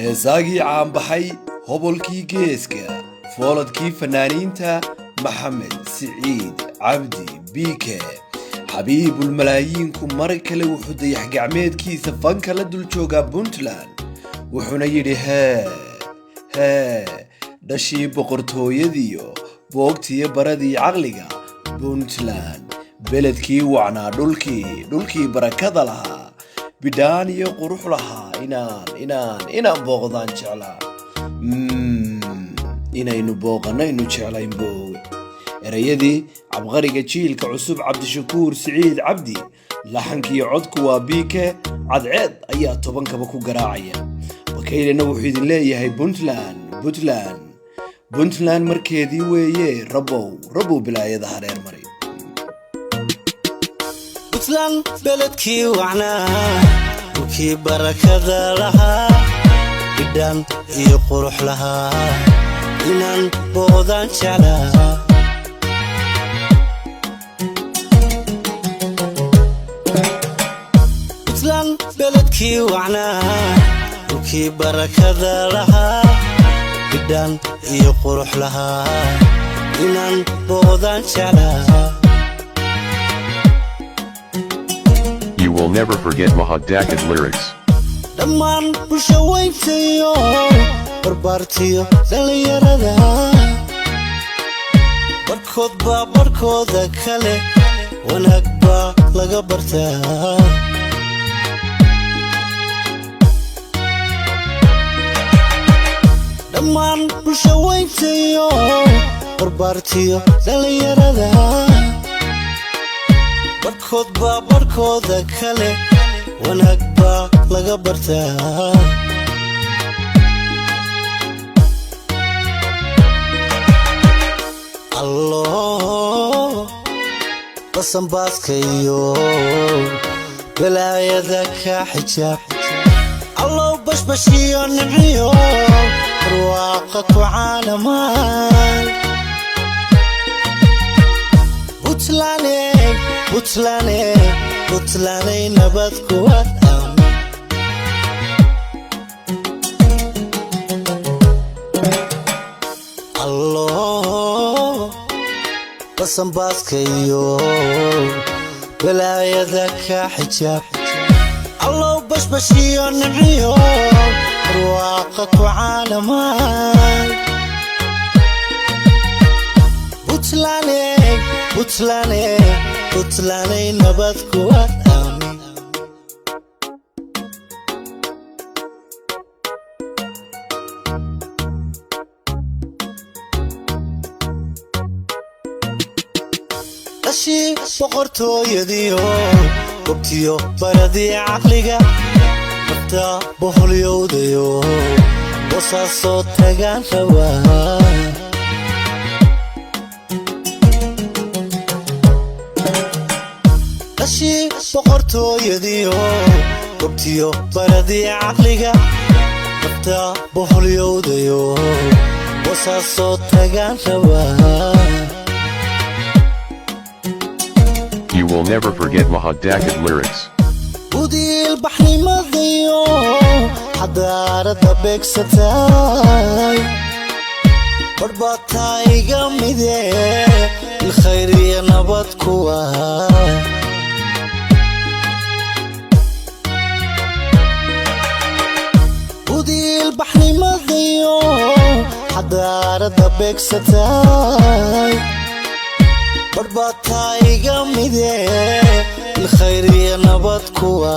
heesaagii caanbaxay hobolkii geeska fooladkii fanaaniinta maxamed siciid cabdi biike xabiibulmalaayiinku mar kale wuxuu dayax gacmeedkiisa fanka la dul joogaa puntland wuxuuna yidhi hee dhashii boqortooyadiyo boogtiyo baradii caqliga puntland beledkii wacnaa dhulkii barakada lahaa bidhaan iyo qurux lahaa inaan booqdaan jeclaa inaynu booqanaynu jeclayn boog erayadii cabqariga jiilka cusub cabdishakuur siciid cabdi laxankiyo codku waa biike cadceed ayaa tobankaba ku garaacaya bakaylena wuxuu idin leeyahay puntland markeedii weeye rabow bilaayada hareer maray puntland beledkii wacnaa dhulkii barakada lahaa bidhaan iyo qurux lahaa inaan booqdaan jeclaa puntland beledkii wacnaa dhulkii barakada lahaa bidhaan iyo qurux lahaa inaan booqdaan jeclaa. You will never forget Mahad Dakid lyrics. Dhammaan bulsho weyntayo barbaartiyo dhalinyarada barkood baa barkooda kale wanaag baa laga bartaa dhammaan bulsho weyntayo barbaartiyo dhalinyarada barkood baa barkooda kale wanaag baa laga bartaa allo basanbaaska iyo balaayada ka xijaab allo bashbashiyo nimciyo barwaaqa ku caalamaan Puntlanday nabad ku wadam allo basanbaaska iyo balaayada ka xijaab allo bashbashiyo nimciyo barwaaqa ku caalamaan Puntlanday nabad ku wadam dhashii boqortooyadiyo goobtiyo baradii caqliga nafta boholyowdayo boosaasoo tagaan rabaa dhashii boqortooyadiyo goobtiyo baradii caqliga nafta boholyowdayo boosaasoo tagaan rabaa. You will never forget Mahad Dakid lyrics. udiil baxnimadayo xadaarada beegsatay barbataa iga mide ilkhayr iyo nabad kuwa udiil baxnimadayo xadaarada beegsatay barbataa iga mide ilkhayr iyo nabad kuwa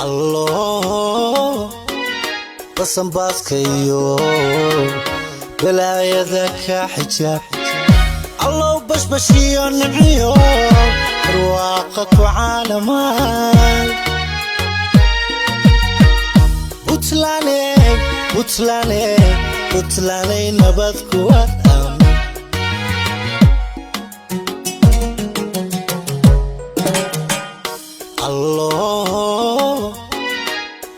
allo basanbaaska iyo balaayada ka xijaab allo bashbashiyo nimciyo barwaaqa ku caalamaan Puntlanday nabad ku wadam allo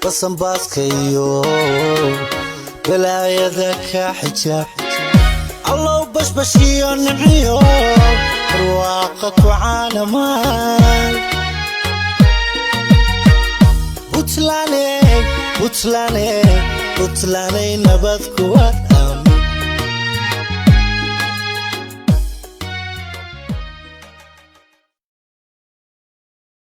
basanbaaska iyo balaayada ka xijaab allo bashbashiyo nimciyo barwaaqa ku caalamaan Puntland nabad kuwa